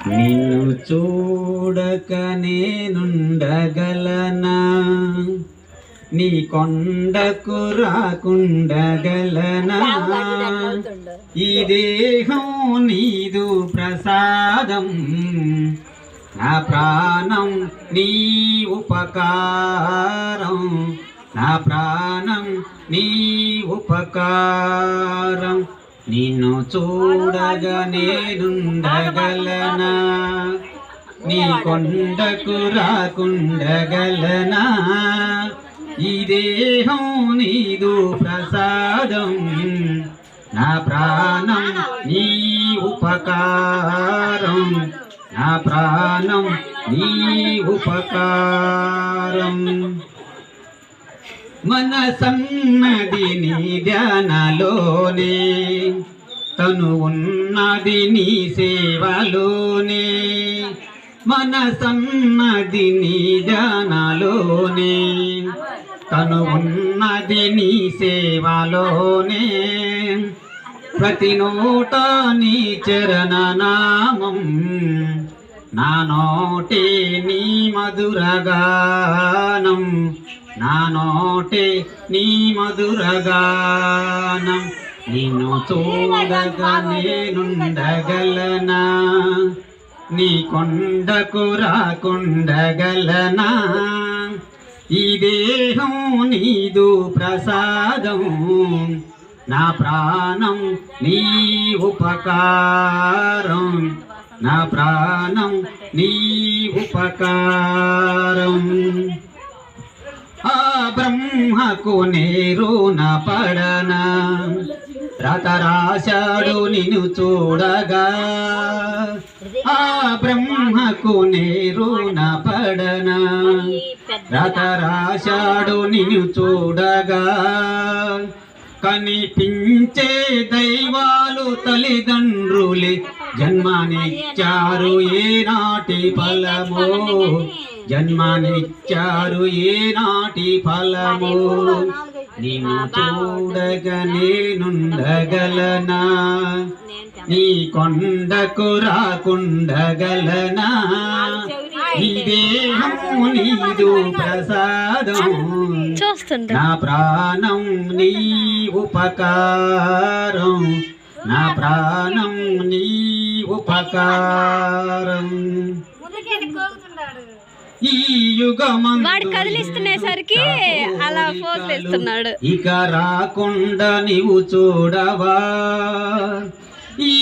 నిన్ను చూడక నేనుండగలనా, నీ కొండకు రాకుండగలనా, ఈ దేహం నీదు ప్రసాదం, నా ప్రాణం నీ ఉపకారం, నా ప్రాణం నీ ఉపకారం. నిన్ను చూడగా నేనుండగలనా, నీ కొండకు రాకుండగలనా, ఈ దేహం నీదు ప్రసాదం, నా ప్రాణం నీ ఉపకారం, నా ప్రాణం నీ ఉపకారం. మనసన్నది నీ ధ్యానలోనే, తను ఉన్నది నీ సేవలోనే, మనసన్నది నీ ధ్యానలోనే, తను ఉన్నది నీ సేవలోనే, ప్రతి నోట నీ చరణనామం, నా నోటే నీ మధురగానం, నా నోటే నీ మధురగానం. నిన్ను చూడగా నేనుండగలనా, నీ కొండకు రాకుండగలనా, ఈ దేహం నీదు ప్రసాదం, నా ప్రాణం నీ ఉపకారం, నా ప్రాణం నీ ఉపకారం. ఆ బ్రహ్మకు నేరున పడనా, రతరాశాడు నిన్ను చూడగా, ఆ బ్రహ్మకు నేరున పడనా, రతరాశాడు నిన్ను చూడగా, కనిపించే దైవాలు తల్లిదండ్రులే జన్మనిచ్చారు ఏనాటి ఫలమో, జన్మనిచ్చారు ఏనాటి ఫలమో. నిన్ను చూడగా నేనుండగలనా, నీ కొండకు రాకుండగలనా, ఈ దేహం నీదు ప్రసాదం, నా ప్రాణం నీ ఉపకారం, నా ప్రాణం నీ ఉపకారం. ఈ యుగమందు వాడు కదిలిస్తునేసరికి అలా ఫోర్స్ ఇస్తున్నాడు. ఇక రాకుండా నీవు చూడవా, ఈ